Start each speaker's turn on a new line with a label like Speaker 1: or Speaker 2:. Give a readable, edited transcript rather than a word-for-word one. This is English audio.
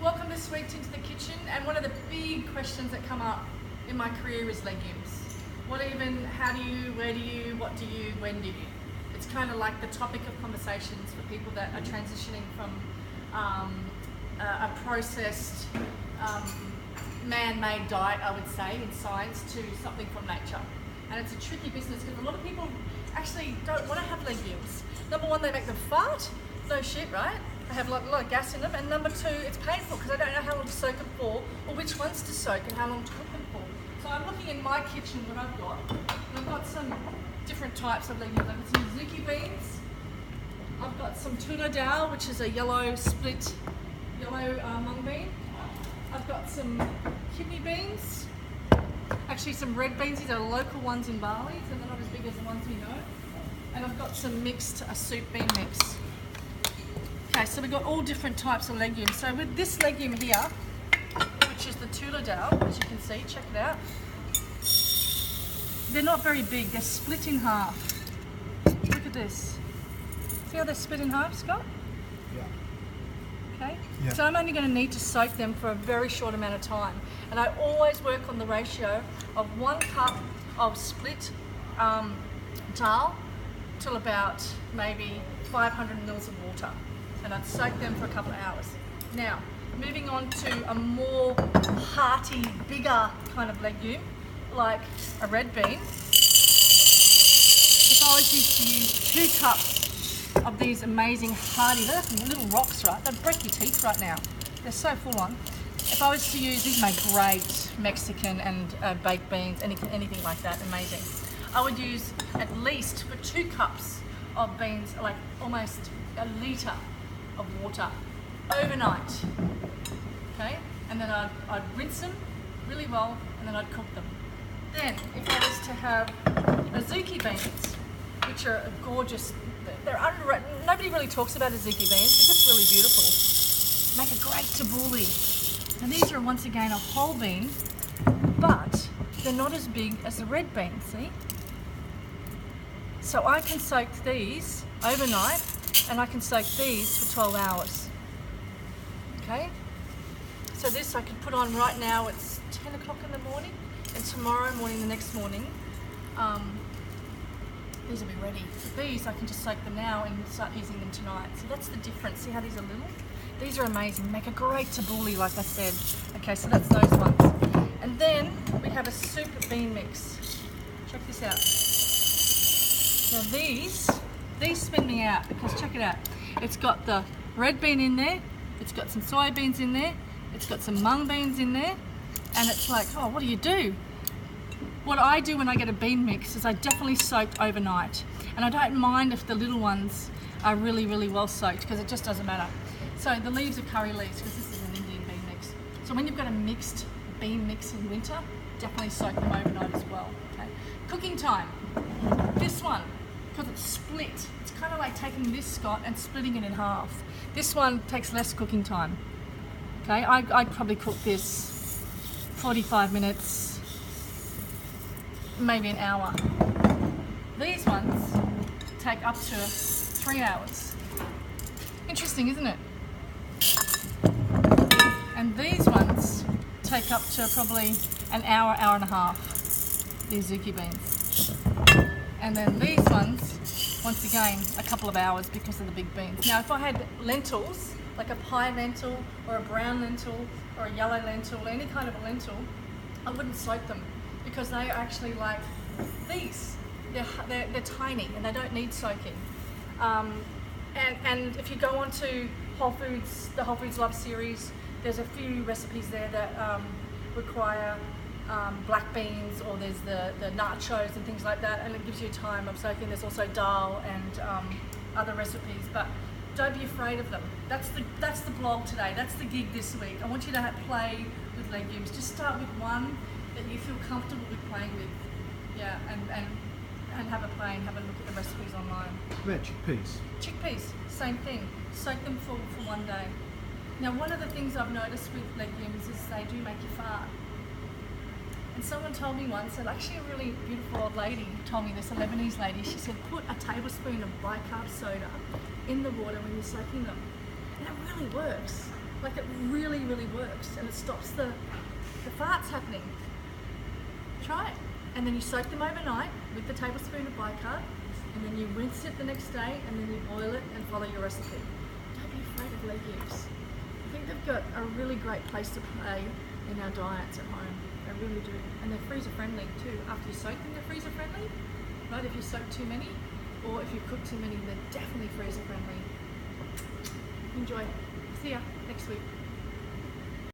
Speaker 1: Welcome to Sweet Into the Kitchen, and one of the big questions that come up in my career is legumes. What even, how do you, where do you, what do you, when do you? It's kind of like the topic of conversations for people that are transitioning from a processed, man-made diet, I would say, in science, to something from nature. And it's a tricky business because a lot of people actually don't want to have legumes. Number one, they make them fart. No shit, right? They have a lot of gas in them. And number two, it's painful because I don't know how long to soak them for or which ones to soak and how long to cook them for. So I'm looking in my kitchen what I've got. And I've got some different types of legumes. I've got some zucchini beans. I've got some tuna dal, which is a yellow split yellow mung bean. I've got some kidney beans. Actually some red beans. These are local ones in Bali, so they're not as big as the ones we know. And I've got some mixed, a soup bean mix. Okay, so we've got all different types of legumes. So with this legume here, which is the tuna dal, as you can see, check it out. They're not very big, they're split in half. Look at this. See how they're split in half, Scott?
Speaker 2: Yeah.
Speaker 1: Okay,
Speaker 2: yeah.
Speaker 1: So I'm only going to need to soak them for a very short amount of time. And I always work on the ratio of 1 cup of split dal till about maybe 500 mils of water. And I'd soak them for a couple of hours. Now, moving on to a more hearty, bigger kind of legume, like a red bean. If I was used to use 2 cups of these amazing hearty, they're like little rocks, right? They'd break your teeth right now. They're so full on. If I was to use, these make great Mexican and baked beans, anything like that, amazing. I would use at least for 2 cups of beans, like almost a litre of water overnight, okay? And then I'd rinse them really well and then I'd cook them. Then if I was to have azuki beans, which are gorgeous, they're underrated, nobody really talks about azuki beans, they're just really beautiful. Make a great tabbouleh. And these are once again a whole bean, but they're not as big as the red beans, see? So I can soak these overnight and I can soak these for 12 hours. Okay? So this I could put on right now, it's 10 o'clock in the morning, and tomorrow morning, the next morning, these will be ready. So these I can just soak them now and start using them tonight. So that's the difference. See how these are little? These are amazing. Make a great tabbouleh, like I said. Okay, so that's those ones. And then we have a soup bean mix. Check this out. Now these spin me out because check it out. It's got the red bean in there, it's got some soybeans in there, it's got some mung beans in there, and it's like, oh, what do you do? What I do when I get a bean mix is I definitely soak overnight. And I don't mind if the little ones are really, really well soaked because it just doesn't matter. So the leaves are curry leaves because this is an Indian bean mix. So when you've got a mixed bean mix in winter, definitely soak them overnight as well. Okay. Cooking time. This one, because it's split, it's kind of like taking this, Scott, and splitting it in half. This one takes less cooking time. Okay, I'd probably cook this 45 minutes, maybe an hour. These ones take up to 3 hours. Interesting, isn't it? And these ones take up to probably an hour, hour and a half, these zucchini beans. And then these ones, once again, a couple of hours because of the big beans. Now, if I had lentils, like a pie lentil or a brown lentil or a yellow lentil, any kind of a lentil, I wouldn't soak them because they are actually like these. They're tiny and they don't need soaking. And if you go on to Whole Foods, the Whole Foods Love series, there's a few recipes there that require black beans, or there's the nachos and things like that, and it gives you time of soaking. There's also dal and other recipes, but don't be afraid of them. That's the blog today. That's the gig this week. I want you to play with legumes. Just start with one that you feel comfortable with playing with. Yeah, and have a play and have a look at the recipes online.
Speaker 2: Red chickpeas.
Speaker 1: Chickpeas, same thing. Soak them for 1 day. Now, one of the things I've noticed with legumes is they do make you fart. And someone told me once, and actually a really beautiful old lady told me this, a Lebanese lady, she said, put a tablespoon of bicarb soda in the water when you're soaking them. And it really works. Like it really really works, and it stops the farts happening. Try it. And then you soak them overnight with the tablespoon of bicarb, and then you rinse it the next day, and then you boil it and follow your recipe. Don't be afraid of legumes. I think they've got a really great place to play in our diets at home. They really do. And they're freezer friendly too. After you soak them, they're freezer friendly. Right, if you soak too many, or if you cook too many, they're definitely freezer friendly. Enjoy. See ya next week.